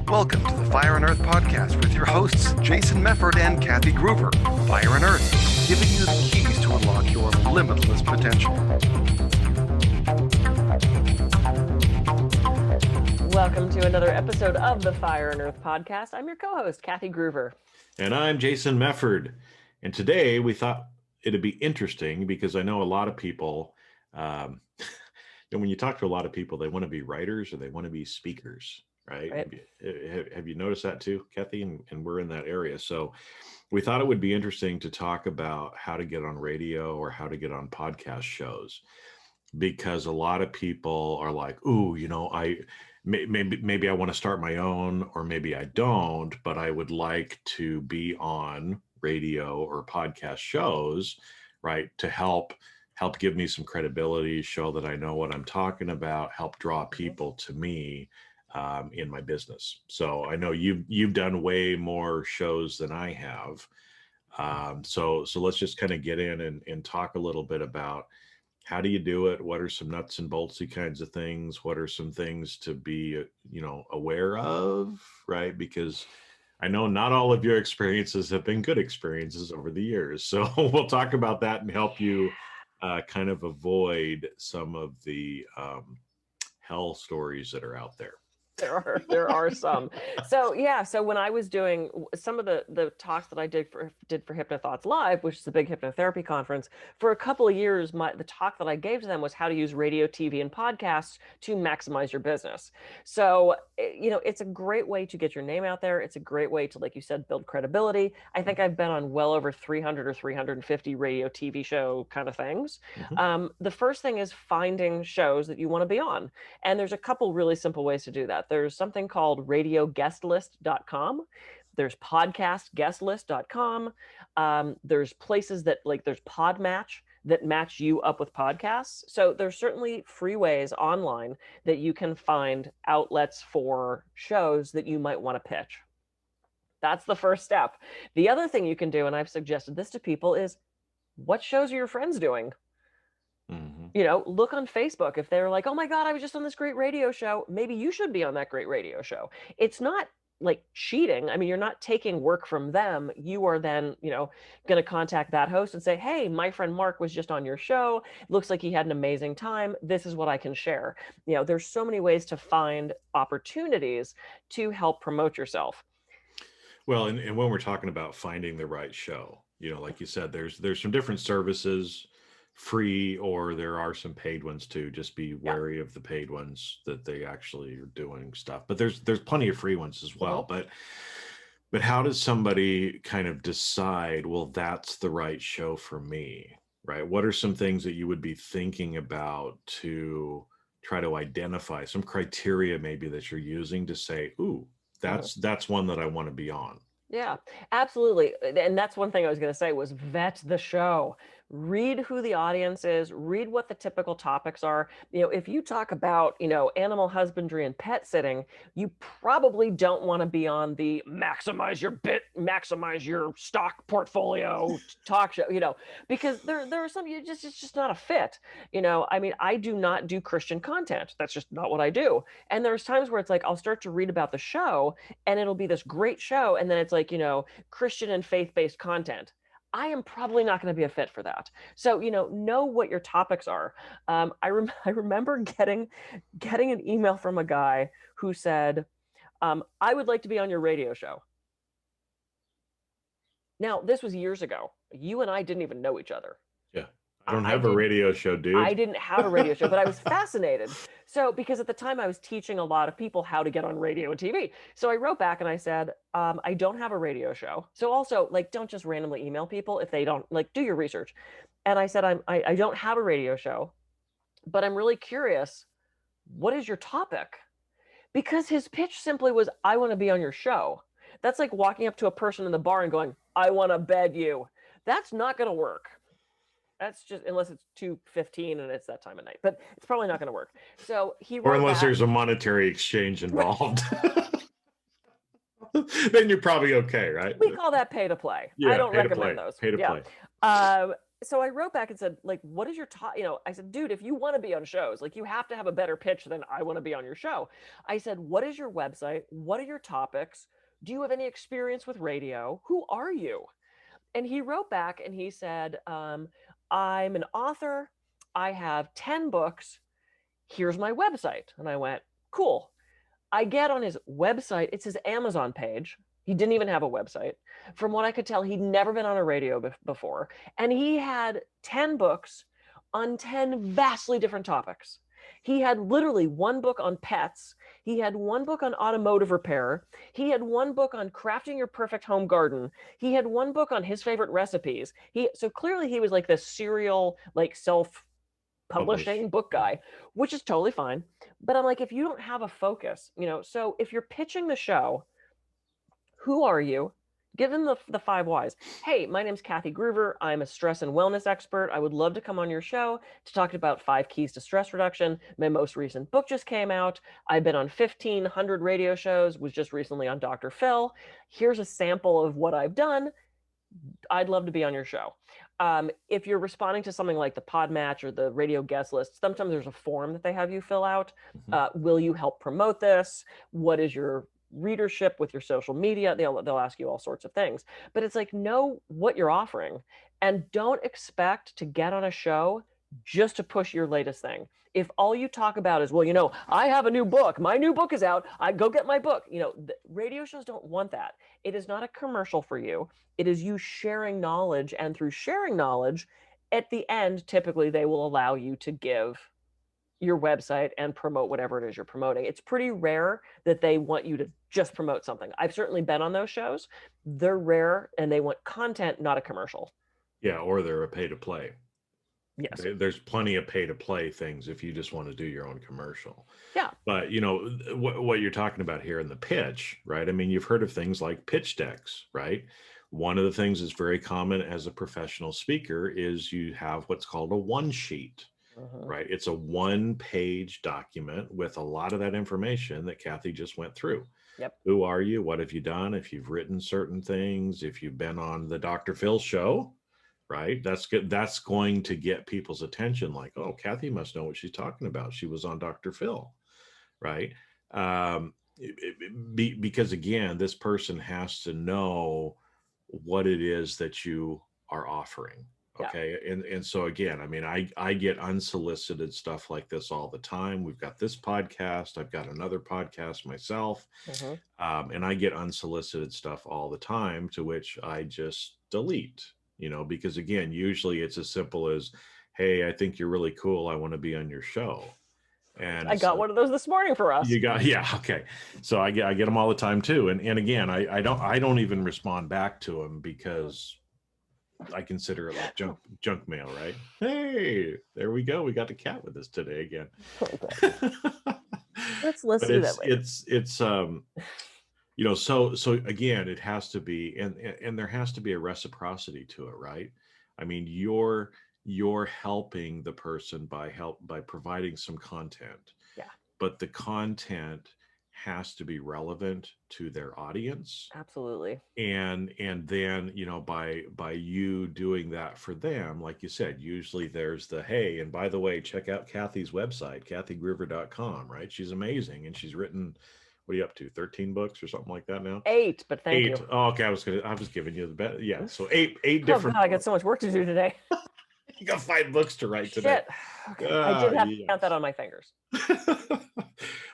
Welcome to the Fire and Earth podcast with your hosts, Jason Mefford and Kathy Groover. Fire and Earth, giving you the keys to unlock your limitless potential. Welcome to another episode of the Fire and Earth podcast. I'm your co-host, Kathy Groover. And I'm Jason Mefford. And today we thought it'd be interesting because I know a lot of people, and when you talk to a lot of people, they want to be writers or they want to be speakers, right? Have you noticed that too, Kathy? And we're in that area. So we thought it would be interesting to talk about how to get on radio or how to get on podcast shows, because a lot of people are like, ooh, maybe I want to start my own, or maybe I don't, but I would like to be on radio or podcast shows, right? To help give me some credibility, show that I know what I'm talking about, help draw people to me in my business. So I know you've done way more shows than I have. So let's just kind of get in and talk a little bit about how do you do it? What are some nuts and boltsy kinds of things? What are some things to be, aware of, right? Because I know not all of your experiences have been good experiences over the years. So we'll talk about that and help you kind of avoid some of the hell stories that are out there. There are some. So when I was doing some of the talks that I did for HypnoThoughts Live, which is the big hypnotherapy conference, for a couple of years, the talk that I gave to them was how to use radio, TV, and podcasts to maximize your business. So, it's a great way to get your name out there. It's a great way to, like you said, build credibility. I think I've been on well over 300 or 350 radio, TV show kind of things. Mm-hmm. The first thing is finding shows that you want to be on. And there's a couple really simple ways to do that. There's something called radioguestlist.com. There's podcastguestlist.com. There's places that, like, there's Podmatch that match you up with podcasts. So there's certainly free ways online that you can find outlets for shows that you might want to pitch. That's the first step. The other thing you can do, and I've suggested this to people, is what shows are your friends doing? Mm-hmm. Look on Facebook. If they're like, oh my God, I was just on this great radio show, maybe you should be on that great radio show. It's not like cheating. I mean, you're not taking work from them. You are then, going to contact that host and say, hey, my friend Mark was just on your show. Looks like he had an amazing time. This is what I can share. There's so many ways to find opportunities to help promote yourself. Well, and when we're talking about finding the right show, like you said, there's some different services, free, or there are some paid ones too. Just be wary of the paid ones, that they actually are doing stuff, but there's plenty of free ones as well. Mm-hmm. But how does somebody kind of decide, well, that's the right show for me, right? What are some things that you would be thinking about to try to identify some criteria maybe that you're using to say, ooh, that's one that I want to be on? Yeah, absolutely. And that's one thing I was going to say was vet the show. Read who the audience is, read what the typical topics are. If you talk about, animal husbandry and pet sitting, you probably don't want to be on the maximize your stock portfolio talk show, because there are some, it's just not a fit. I do not do Christian content. That's just not what I do. And there's times where it's like, I'll start to read about the show and it'll be this great show. And then it's like, Christian and faith-based content. I am probably not going to be a fit for that. So, know what your topics are. I remember getting an email from a guy who said, I would like to be on your radio show. Now, this was years ago. You and I didn't even know each other. Yeah. I don't have a radio show, dude. I didn't have a radio show, but I was fascinated. So, because at the time I was teaching a lot of people how to get on radio and TV. So I wrote back and I said, I don't have a radio show. So also, don't just randomly email people if they don't, do your research. And I said, I don't have a radio show, but I'm really curious. What is your topic? Because his pitch simply was, I want to be on your show. That's like walking up to a person in the bar and going, I want to bed you. That's not going to work. That's just, unless it's 2:15 and it's that time of night, but it's probably not going to work. So or unless there's a monetary exchange involved. Then you're probably okay, right? We call that pay to play. Yeah, I don't recommend those. Pay to play. so I wrote back and said, like, what is your top, I said, dude, if you want to be on shows, like, you have to have a better pitch than I want to be on your show. I said, what is your website? What are your topics? Do you have any experience with radio? Who are you? And he wrote back and he said, I'm an author. I have 10 books. Here's my website. And I went, cool. I get on his website, it's his Amazon page. He didn't even have a website. From what I could tell, he'd never been on a radio before. And he had 10 books on 10 vastly different topics. He had literally one book on pets. He had one book on automotive repair. He had one book on crafting your perfect home garden. He had one book on his favorite recipes. So clearly he was like this serial, like self-publishing book guy, which is totally fine. But I'm like, if you don't have a focus, so if you're pitching the show, who are you? Give them the 5 whys. Hey, my name's Kathy Groover. I'm a stress and wellness expert. I would love to come on your show to talk about 5 keys to stress reduction. My most recent book just came out. I've been on 1,500 radio shows, was just recently on Dr. Phil. Here's a sample of what I've done. I'd love to be on your show. If you're responding to something like the pod match or the radio guest list, sometimes there's a form that they have you fill out. Will you help promote this? What is your readership with your social media? They'll ask you all sorts of things. But it's like, know what you're offering and don't expect to get on a show just to push your latest thing. If all you talk about is, well, I have a new book. My new book is out. I go get my book. Radio shows don't want that. It is not a commercial for you. It is you sharing knowledge. And through sharing knowledge, at the end, typically they will allow you to give your website and promote whatever it is you're promoting. It's pretty rare that they want you to just promote something. I've certainly been on those shows. They're rare and they want content, not a commercial. Yeah, or they're a pay to play. Yes. There's plenty of pay to play things if you just want to do your own commercial. Yeah. But what you're talking about here in the pitch, right? I mean, you've heard of things like pitch decks, right? One of the things that's very common as a professional speaker is you have what's called a one sheet, right? It's a 1-page document with a lot of that information that Kathy just went through. Yep. Who are you? What have you done? If you've written certain things, if you've been on the Dr. Phil show, right? That's good. That's going to get people's attention. Like, oh, Kathy must know what she's talking about. She was on Dr. Phil, right? Because again, this person has to know what it is that you are offering. Okay. Yeah. And so again, I mean, I get unsolicited stuff like this all the time. We've got this podcast. I've got another podcast myself. And I get unsolicited stuff all the time, to which I just delete. Because again, usually it's as simple as, hey, I think you're really cool. I want to be on your show. And I got one of those this morning for us. Yeah. Okay. So I get them all the time too. And again, I don't even respond back to them because I consider it like junk mail, right? Hey, there we go. We got the cat with us today again. Let's listen to that later. It's so again, it has to be, and there has to be a reciprocity to it, right? I mean, you're helping the person by providing some content. Yeah. But the content has to be relevant to their audience. Absolutely. And then, by you doing that for them, like you said, usually there's the, hey, and by the way, check out Kathy's website, kathygroover.com, right? She's amazing. And she's written, what are you up to? 13 books or something like that now? 8, but thank you. Oh, okay. I was giving you the best. Yeah. So eight different. God, I got so much work to do today. You got 5 books to write today. Shit. Okay. I did have to count that on my fingers.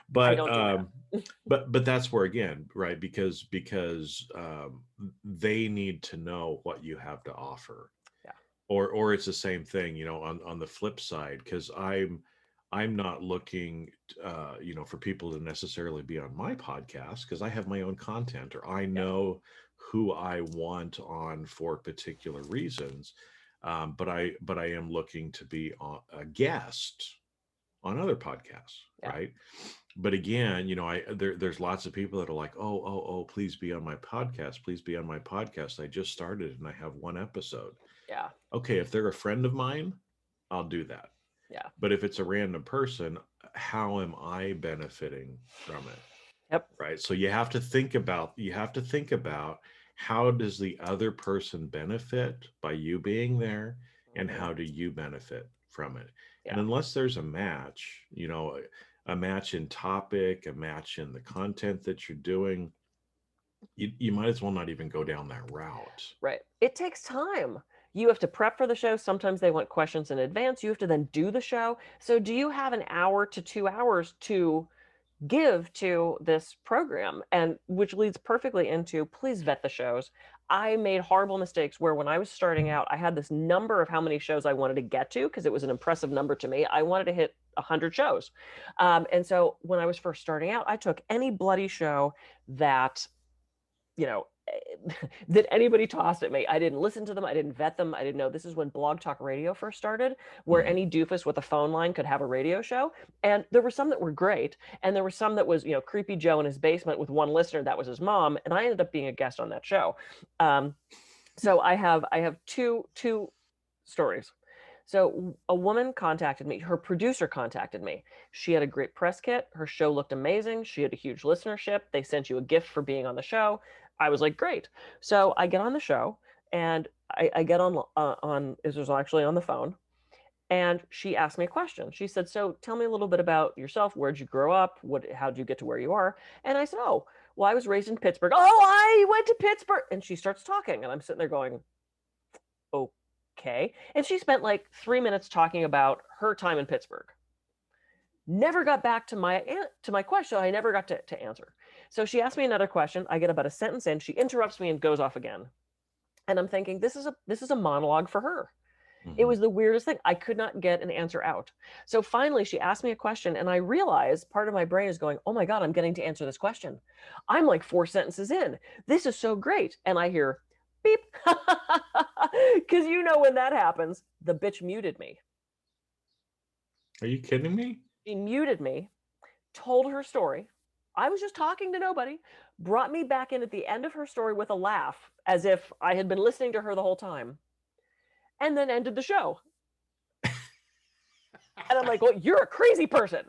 But but that's where, again, right? Because they need to know what you have to offer. Yeah. Or it's the same thing, on the flip side, because I'm not looking, for people to necessarily be on my podcast, because I have my own content, or I know who I want on for particular reasons. But I am looking to be a guest on other podcasts, right? But again, there's lots of people that are like, oh, please be on my podcast. Please be on my podcast. I just started and I have 1 episode. Yeah. Okay, if they're a friend of mine, I'll do that. Yeah. But if it's a random person, how am I benefiting from it? Yep. Right. So you have to think about how does the other person benefit by you being there? and how do you benefit from it. And Yeah. unless there's a match, a match in topic, a match in the content that you're doing, you might as well not even go down that route. Right. It takes time. You have to prep for the show. Sometimes they want questions in advance. You have to then do the show. So, do you have an hour to 2 hours to give to this program? And which leads perfectly into please vet the shows. I made horrible mistakes where when I was starting out, I had this number of how many shows I wanted to get to because it was an impressive number to me. I wanted to hit 100 shows. And so when I was first starting out, I took any bloody show that, you know, that anybody tossed at me. I didn't listen to them. I didn't vet them. I didn't know. This is when Blog Talk Radio first started, where Mhm. any doofus with a phone line could have a radio show. And there were some that were great. And there were some that was, Creepy Joe in his basement with one listener. That was his mom. And I ended up being a guest on that show. So I have two stories. So a woman contacted me. Her producer contacted me. She had a great press kit. Her show looked amazing. She had a huge listenership. They sent you a gift for being on the show. I was like, great. So I get on the show, and I get on. This was actually on the phone, and she asked me a question. She said, "So tell me a little bit about yourself. Where'd you grow up? How'd you get to where you are?" And I said, "Oh, well, I was raised in Pittsburgh." "Oh, I went to Pittsburgh," and she starts talking, and I'm sitting there going, okay. And she spent like 3 minutes talking about her time in Pittsburgh. Never got back to my question. I never got to answer. So she asked me another question. I get about a sentence in. She interrupts me and goes off again. And I'm thinking, this is a monologue for her. It Mhm. was the weirdest thing. I could not get an answer out. So finally, she asked me a question, and I realized part of my brain is going, oh my God, I'm getting to answer this question. I'm like 4 sentences in. This is so great. And I hear beep. Because when that happens, the bitch muted me. Are you kidding me? She muted me, told her story. I was just talking to nobody, brought me back in at the end of her story with a laugh, as if I had been listening to her the whole time, and then ended the show. And I'm like, well, you're a crazy person.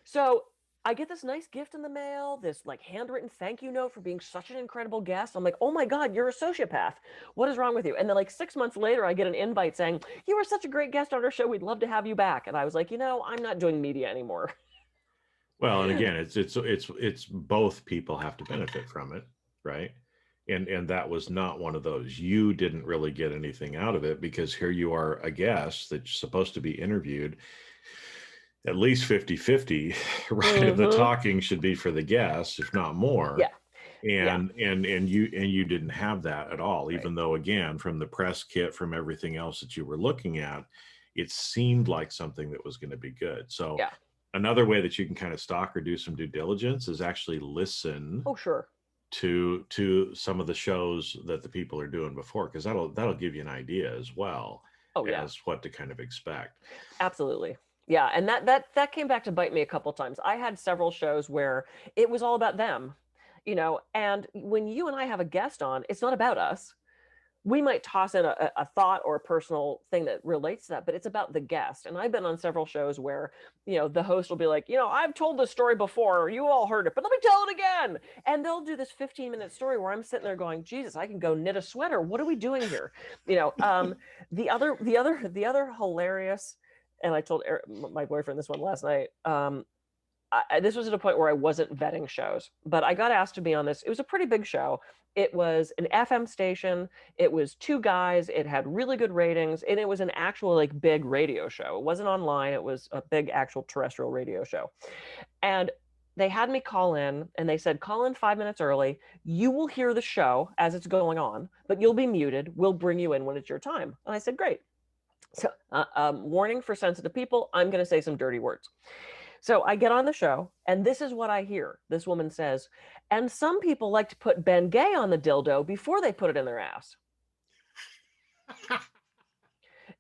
So I get this nice gift in the mail, this like handwritten thank you note for being such an incredible guest. I'm like, oh my God, you're a sociopath. What is wrong with you? And then like 6 months later, I get an invite saying, you were such a great guest on our show. We'd love to have you back. And I was like, I'm not doing media anymore. Well, and again, it's both people have to benefit from it, right? And that was not one of those. You didn't really get anything out of it because here you are, a guest that's supposed to be interviewed at least 50-50, right? If the Mm-hmm. talking should be for the guests, if not more. Yeah. And you didn't have that at all, Right. even though, again, from the press kit, from everything else that you were looking at, it seemed like something that was going to be good. So Yeah. another way that you can kind of stalk or do some due diligence is actually listen Oh, sure. to some of the shows that the people are doing before, because that'll give you an idea as well Oh, yeah. as what to kind of expect. Absolutely. Yeah. And that came back to bite me a couple times. I had several shows where it was all about them, and when you and I have a guest on, it's not about us. We might toss in a thought or a personal thing that relates to that, but it's about the guest. And I've been on several shows where, the host will be like, I've told this story before, you all heard it, but let me tell it again. And they'll do this 15-minute story where I'm sitting there going, Jesus, I can go knit a sweater. What are we doing here? The other hilarious, and I told my boyfriend this one last night. This was at a point where I wasn't vetting shows, but I got asked to be on this. It was a pretty big show. It was an FM station. It was 2 guys. It had really good ratings, and it was an actual like big radio show. It wasn't online. It was a big actual terrestrial radio show. And they had me call in, and they said, call in 5 minutes early. You will hear the show as it's going on, but you'll be muted. We'll bring you in when it's your time. And I said, great. So, warning for sensitive people, I'm going to say some dirty words. So I get on the show, and this is what I hear. This woman says, and some people like to put Ben Gay on the dildo before they put it in their ass.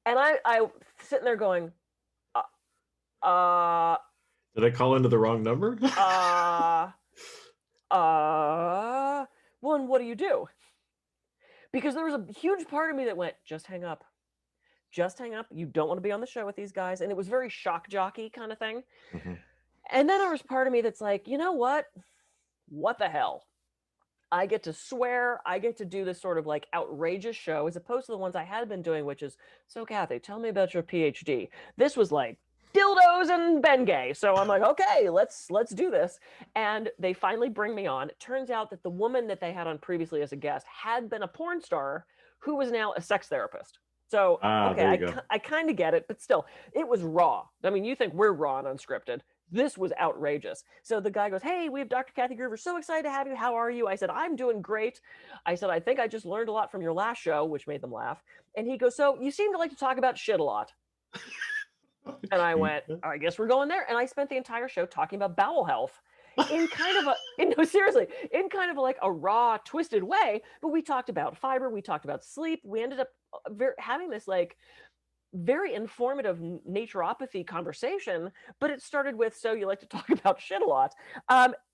And I sitting there going, Did I call into the wrong number? Well, and what do you do? Because there was a huge part of me that went, just hang up. Just hang up. You don't want to be on the show with these guys. And it was very shock jockey kind of thing. Mm-hmm. And then there was part of me that's like, you know what? What the hell? I get to swear. I get to do this sort of like outrageous show as opposed to the ones I had been doing, which is, so Kathy, tell me about your PhD. This was like dildos and Bengay. So I'm like, okay, let's do this. And they finally bring me on. It turns out that the woman that they had on previously as a guest had been a porn star who was now a sex therapist. So, okay, there you go. I kind of get it, but still, it was raw. I mean, you think we're raw and unscripted. This was outrageous. So the guy goes, hey, we have Dr. Kathy Groover. So excited to have you. How are you? I said, I'm doing great. I said, I think I just learned a lot from your last show, which made them laugh. And he goes, so you seem to like to talk about shit a lot. And I went, I guess we're going there. And I spent the entire show talking about bowel health in kind of no, seriously, in kind of like a raw, twisted way. But we talked about fiber. We talked about sleep. We ended up having this like very informative naturopathy conversation, but it started with, so you like to talk about shit a lot.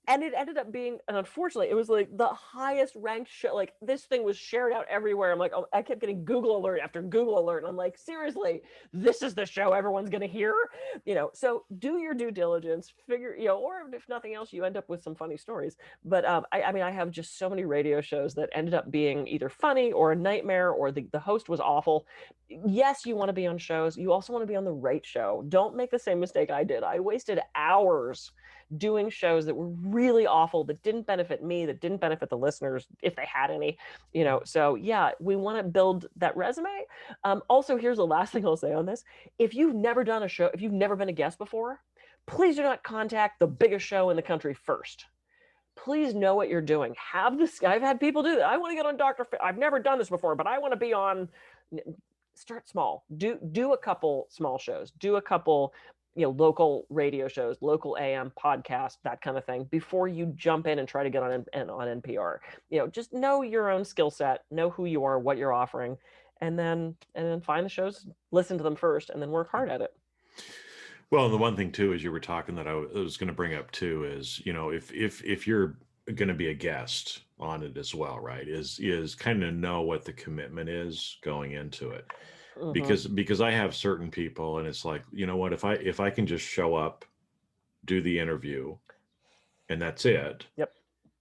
And it ended up being, and unfortunately, it was like the highest ranked show. Like this thing was shared out everywhere. I'm like, oh, I kept getting Google alert after Google alert. And I'm like, seriously, this is the show everyone's going to hear, so do your due diligence, figure, or if nothing else, you end up with some funny stories. But I mean, I have just so many radio shows that ended up being either funny or a nightmare, or the host was awful. Yes, you want to be on shows. You also want to be on the right show. Don't make the same mistake I did. I wasted hours doing shows that were really awful, that didn't benefit me, that didn't benefit the listeners, if they had any, So yeah, we want to build that resume. Also, here's the last thing I'll say on this. If you've never done a show, if you've never been a guest before, please do not contact the biggest show in the country first. Please know what you're doing. Have this. I've had people do that. I want to get on Dr. I've never done this before, but I want to be on. Start small. Do a couple small shows. Do a couple, local radio shows, local AM podcast, that kind of thing, before you jump in and try to get on NPR. Just know your own skill set, know who you are, what you're offering, and then find the shows, listen to them first, and then work hard at it. Well, and the one thing too, as you were talking, that I was going to bring up too is, if you're going to be a guest on it as well, right, is kind of know what the commitment is going into it. Mm-hmm. Because I have certain people, and it's like, you know what, if I can just show up, do the interview, and that's it. Yep.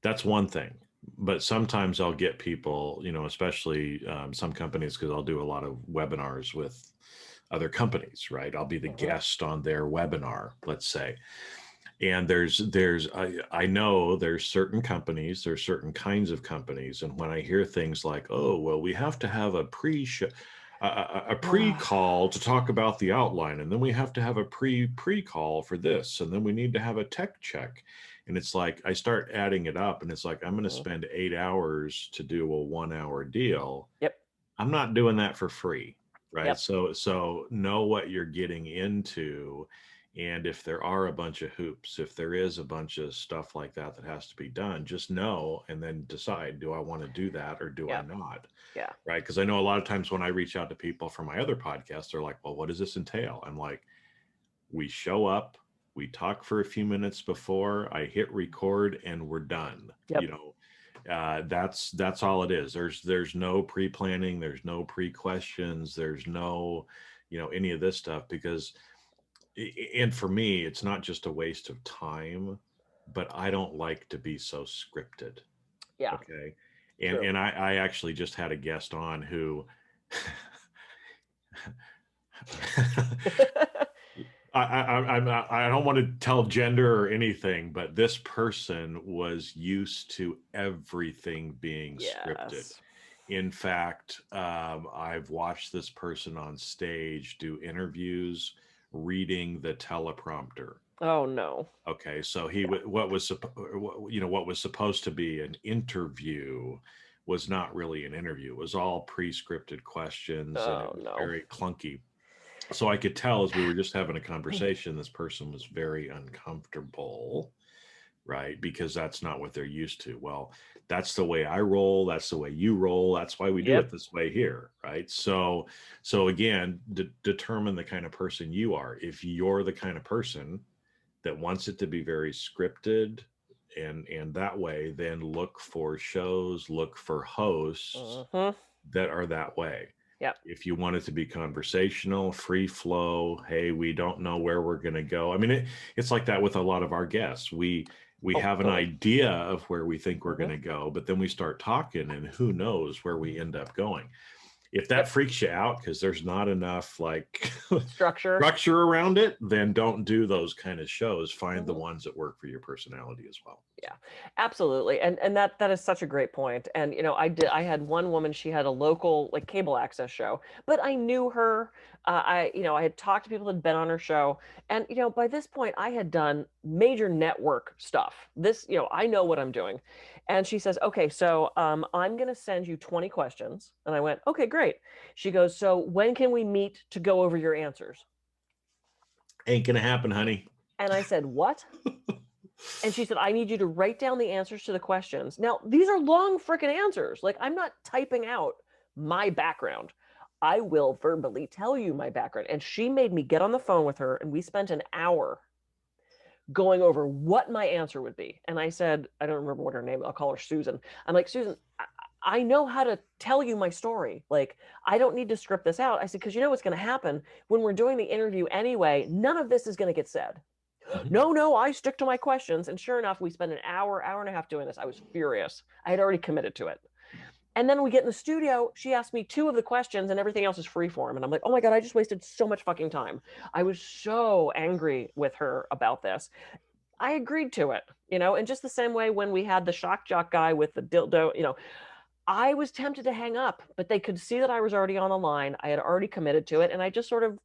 That's one thing. But sometimes I'll get people, especially some companies, because I'll do a lot of webinars with other companies, right? I'll be the guest on their webinar, let's say. And I know there's certain companies, there's certain kinds of companies. And when I hear things like, oh, well, we have to have a pre-call to talk about the outline, and then we have to have a pre-call for this, and then we need to have a tech check. And it's like, I start adding it up, and it's like, I'm going to spend 8 hours to do a 1 hour deal. Yep. I'm not doing that for free, right? Yep. So know what you're getting into. And if there are a bunch of hoops, if there is a bunch of stuff like that has to be done, just know, and then decide, do I want to do that or do I not? Yeah. Right. Because I know a lot of times when I reach out to people from my other podcasts, they're like, well, what does this entail? I'm like, we show up, we talk for a few minutes before, I hit record, and we're done. Yep. That's all it is. There's no pre-planning, there's no pre-questions, there's no, any of this stuff, because, and for me, it's not just a waste of time, but I don't like to be so scripted. Yeah. Okay. And I actually just had a guest on who I don't want to tell gender or anything, but this person was used to everything being scripted. In fact, I've watched this person on stage do interviews reading the teleprompter. Oh no. Okay, so what was supposed to be an interview was not really an interview. It was all pre-scripted questions, and it was very clunky. So I could tell, as we were just having a conversation, this person was very uncomfortable, right? Because that's not what they're used to. Well, that's the way I roll. That's the way you roll. That's why we do it this way here, right? So again, determine the kind of person you are. If you're the kind of person that wants it to be very scripted and that way, then look for shows, look for hosts that are that way. Yep. If you want it to be conversational, free flow, hey, we don't know where we're going to go. I mean, it's like that with a lot of our guests. We have an totally. idea of where we think we're Mhm. going to go, but then we start talking and who knows where we end up going. If that Yep. freaks you out because there's not enough like Structure. around it, then don't do those kind of shows. Find the Mhm. ones that work for your personality as well. Yeah, absolutely. And that is such a great point. And I had one woman, she had a local like cable access show, but I knew her. I had talked to people that had been on her show, and by this point I had done major network stuff. This, I know what I'm doing. And she says, "Okay, so I'm going to send you 20 questions." And I went, "Okay, great." She goes, "So when can we meet to go over your answers?" Ain't gonna happen, honey. And I said, "What?" And she said, "I need you to write down the answers to the questions." Now, these are long freaking answers. Like, I'm not typing out my background. I will verbally tell you my background. And she made me get on the phone with her, and we spent an hour going over what my answer would be. And I said, I don't remember what her name, I'll call her Susan. I'm like, "Susan, I know how to tell you my story. Like, I don't need to script this out." I said, "Because you know what's going to happen when we're doing the interview anyway, none of this is going to get said." Mhm. No, I stick to my questions. And sure enough, we spent an hour and a half doing this. I was furious. I had already committed to it. And then we get in the studio. She asked me 2 of the questions, and everything else is free form. And I'm like, "Oh my God, I just wasted so much fucking time." I was so angry with her about this. I agreed to it, in just the same way when we had the shock jock guy with the dildo, I was tempted to hang up, but they could see that I was already on the line. I had already committed to it. And I just sort of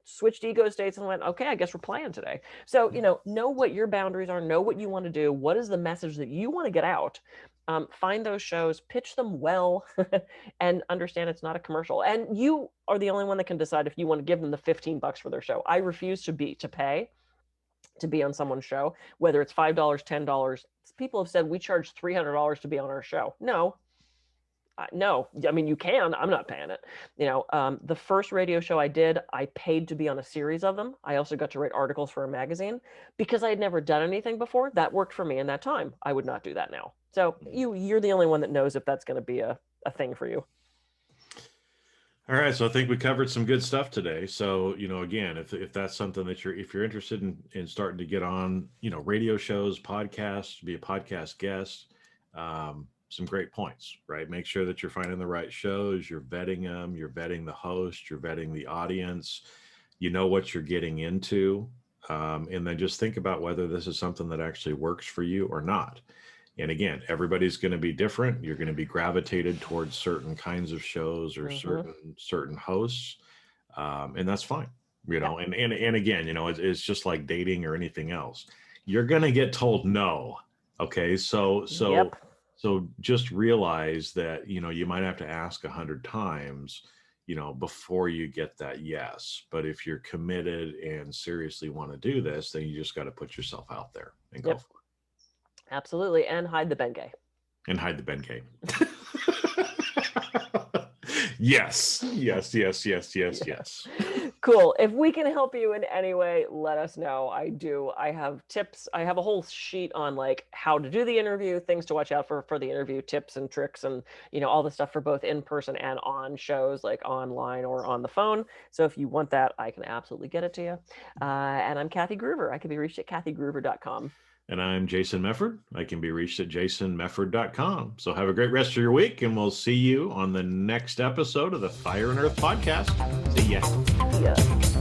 switched ego states and went, "Okay, I guess we're playing today." So, know what your boundaries are, know what you want to do. What is the message that you want to get out? Find those shows, pitch them well, and understand it's not a commercial. And you are the only one that can decide if you want to give them the $15 for their show. I refuse to pay to be on someone's show, whether it's $5, $10. People have said we charge $300 to be on our show. No, I mean, you can. I'm not paying it. The first radio show I did, I paid to be on a series of them. I also got to write articles for a magazine because I had never done anything before. That worked for me in that time. I would not do that now. So you're the only one that knows if that's going to be a thing for you. All right, so I think we covered some good stuff today. So, again, if that's something that if you're interested in starting to get on, radio shows, podcasts, be a podcast guest, some great points, right? Make sure that you're finding the right shows, you're vetting them, you're vetting the host, you're vetting the audience, you know what you're getting into, and then just think about whether this is something that actually works for you or not. And again, everybody's going to be different. You're going to be gravitated towards certain kinds of shows or certain hosts, and that's fine. And again, it's just like dating or anything else. You're going to get told no. Okay, so just realize that you might have to ask 100 times, before you get that yes. But if you're committed and seriously want to do this, then you just got to put yourself out there and go for it. Absolutely. And hide the Bengay. And hide the Bengay. Yes. Cool. If we can help you in any way, let us know. I do. I have tips. I have a whole sheet on like how to do the interview, things to watch out for the interview, tips and tricks, and all the stuff for both in person and on shows, like online or on the phone. So if you want that, I can absolutely get it to you. And I'm Kathy Groover. I can be reached at kathygroover.com. And I'm Jason Mefford. I can be reached at jasonmefford.com. So have a great rest of your week, and we'll see you on the next episode of the Fire and Earth podcast. See ya.